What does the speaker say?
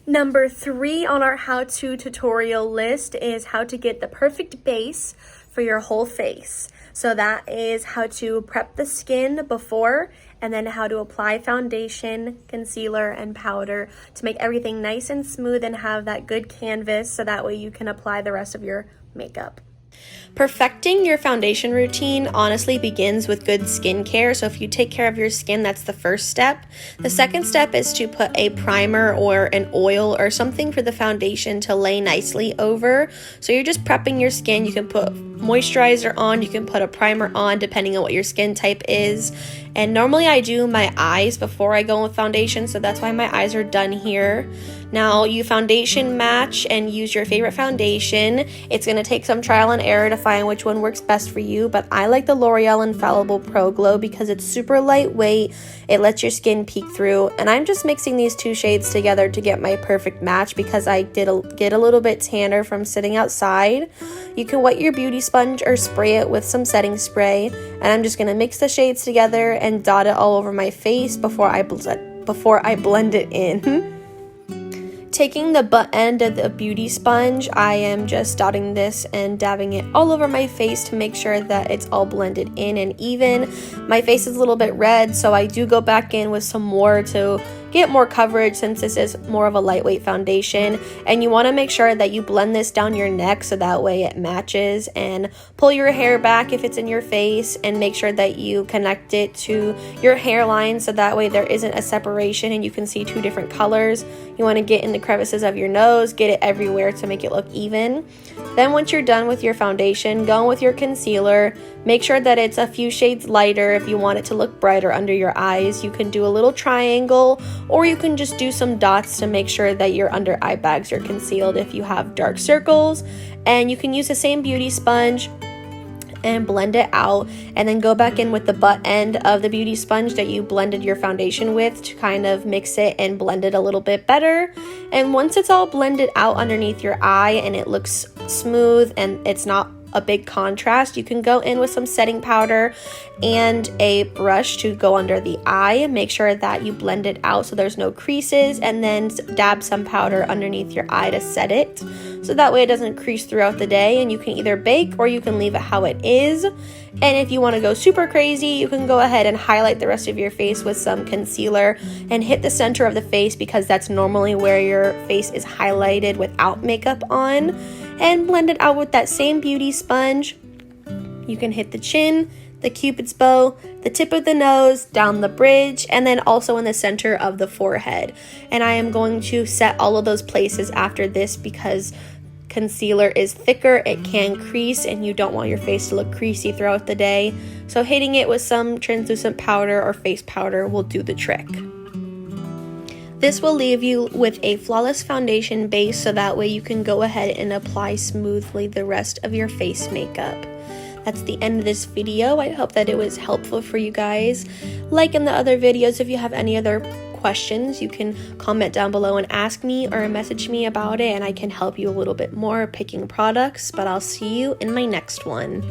Number 3 on our how-to tutorial list is how to get the perfect base for your whole face. So that is how to prep the skin before, and then how to apply foundation, concealer, and powder to make everything nice and smooth and have that good canvas so that way you can apply the rest of your makeup. Perfecting your foundation routine honestly begins with good skincare. So if you take care of your skin, that's the first step. The second step is to put a primer or an oil or something for the foundation to lay nicely over. So you're just prepping your skin. You can put moisturizer on, you can put a primer on depending on what your skin type is. And normally I do my eyes before I go with foundation, so that's why my eyes are done here. Now you foundation match and use your favorite foundation. It's going to take some trial and error to find which one works best for you, but I like the L'Oreal Infallible Pro Glow because it's super lightweight, it lets your skin peek through, and I'm just mixing these two shades together to get my perfect match because I get a little bit tanner from sitting outside. You can wet your beauty sponge or spray it with some setting spray, and I'm just going to mix the shades together and dot it all over my face before I blend it in. Taking the butt end of the beauty sponge, I am just dotting this and dabbing it all over my face to make sure that it's all blended in and even. My face is a little bit red, so I do go back in with some more to get more coverage since this is more of a lightweight foundation. And you want to make sure that you blend this down your neck so that way it matches, and pull your hair back if it's in your face and make sure that you connect it to your hairline so that way there isn't a separation and you can see two different colors. You want to get in the crevices of your nose, get it everywhere to make it look even. Then once you're done with your foundation, go in with your concealer. Make sure that it's a few shades lighter. If you want it to look brighter under your eyes, you can do a little triangle, or you can just do some dots to make sure that your under eye bags are concealed if you have dark circles. And you can use the same beauty sponge and blend it out, and then go back in with the butt end of the beauty sponge that you blended your foundation with to kind of mix it and blend it a little bit better. And once it's all blended out underneath your eye and it looks smooth and it's not a big contrast, you can go in with some setting powder and a brush to go under the eye. Make sure that you blend it out so there's no creases, and then dab some powder underneath your eye to set it so that way it doesn't crease throughout the day. And you can either bake or you can leave it how it is. And if you want to go super crazy, you can go ahead and highlight the rest of your face with some concealer and hit the center of the face because that's normally where your face is highlighted without makeup on, and blend it out with that same beauty sponge. You can hit the chin, the cupid's bow, the tip of the nose, down the bridge, and then also in the center of the forehead. And I am going to set all of those places after this because concealer is thicker, it can crease, and you don't want your face to look creasy throughout the day. So hitting it with some translucent powder or face powder will do the trick. This will leave you with a flawless foundation base so that way you can go ahead and apply smoothly the rest of your face makeup. That's the end of this video. I hope that it was helpful for you guys. Like in the other videos, if you have any other questions, you can comment down below and ask me or message me about it, and I can help you a little bit more picking products. But I'll see you in my next one.